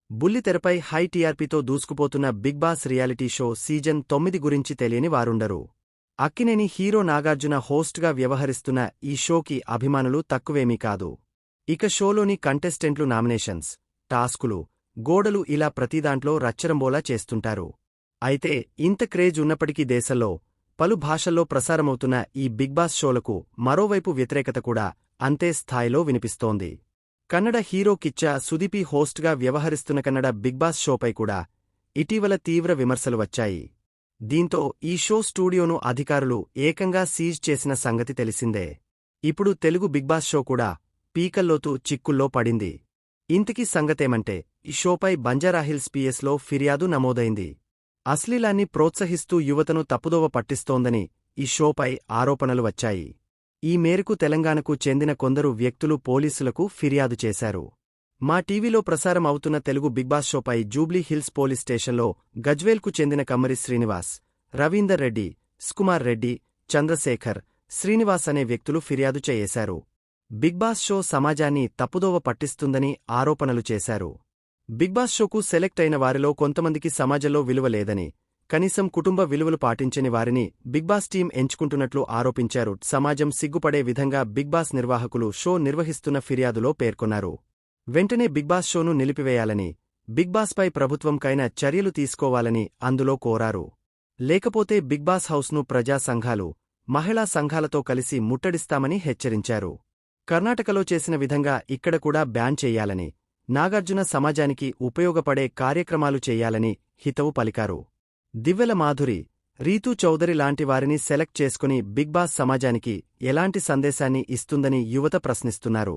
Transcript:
బుల్లితెరపై high టీఆర్పీతో దూసుకుపోతున్న Bigg Boss reality show season 9 గురించి తెలియని వారుండరు. అక్కినేని హీరో నాగార్జున హోస్ట్గా వ్యవహరిస్తున్న ఈ షోకి అభిమానులు తక్కువేమీ కాదు. ఇక షోలోని కంటెస్టెంట్లు నామినేషన్స్, టాస్కులు, గోడలు ఇలా ప్రతిదాంట్లో రచ్చరంబోలా చేస్తుంటారు. అయితే ఇంత క్రేజ్ ఉన్నప్పటికీ దేశంలో పలు భాషల్లో ప్రసారమవుతున్న ఈ బిగ్ బాస్ షోలకు మరోవైపు వ్యతిరేకత కూడా అంతే స్థాయిలో వినిపిస్తోంది. కన్నడ హీరో కిచ్చా సుదీపి హోస్ట్గా వ్యవహరిస్తున్న కన్నడ బిగ్ బాస్ షోపై కూడా ఇటీవల తీవ్ర విమర్శలు వచ్చాయి. దీంతో ఈ షో స్టూడియోను అధికారులు ఏకంగా సీజ్ చేసిన సంగతి తెలిసిందే. ఇప్పుడు తెలుగు బిగ్ బాస్ షో కూడా పీకల్లోతు చిక్కుల్లో పడింది. ఇంతకీ సంగతేమంటే ఈ షోపై బంజారాహిల్స్ పిఎస్లో ఫిర్యాదు నమోదైంది. అశ్లీలాన్ని ప్రోత్సహిస్తూ యువతను తప్పుదోవ పట్టిస్తోందని ఈ షోపై ఆరోపణలు వచ్చాయి. ఈ మేరకు తెలంగాణకు చెందిన కొందరు వ్యక్తులు పోలీసులకు ఫిర్యాదు చేశారు. మా టీవీలో ప్రసారం అవుతున్న తెలుగు బిగ్ బాస్ షోపై జూబ్లీ హిల్స్ పోలీస్ స్టేషన్లో గజ్వేల్కు చెందిన కమ్మరి శ్రీనివాస్, రవీందర్ రెడ్డి, సుకుమార్ రెడ్డి, చంద్రశేఖర్, శ్రీనివాస్ అనే వ్యక్తులు ఫిర్యాదు చేశారు. బిగ్ బాస్ షో సమాజాన్ని తప్పుదోవ పట్టిస్తుందని ఆరోపణలు చేశారు. బిగ్ బాస్ షోకు సెలెక్ట్ అయిన వారిలో కొంతమందికి సమాజంలో విలువ లేదని, కనీసం కుటుంబ విలువలు పాటించని వారిని బిగ్ బాస్ టీం ఎంచుకుంటున్నట్లు ఆరోపించారు. సమాజం సిగ్గుపడే విధంగా బిగ్ బాస్ నిర్వాహకులు షో నిర్వహిస్తున్న ఫిర్యాదులో పేర్కొన్నారు. వెంటనే బిగ్ బాస్ షోను నిలిపివేయాలని, బిగ్ బాస్పై ప్రభుత్వంకైనా చర్యలు తీసుకోవాలని అందులో కోరారు. లేకపోతే బిగ్ బాస్ హౌస్ను ప్రజా సంఘాలు, మహిళా సంఘాలతో కలిసి ముట్టడిస్తామని హెచ్చరించారు. కర్ణాటకలో చేసిన విధంగా ఇక్కడ కూడా బ్యాన్ చెయ్యాలని, నాగార్జున సమాజానికి ఉపయోగపడే కార్యక్రమాలు చెయ్యాలని హితవు పలికారు. దివ్వెల మాధురి, రీతూ చౌదరి లాంటి వారిని సెలెక్ట్ చేసుకుని బిగ్ బాస్ సమాజానికి ఎలాంటి సందేశాన్ని ఇస్తుందని యువత ప్రశ్నిస్తున్నారు.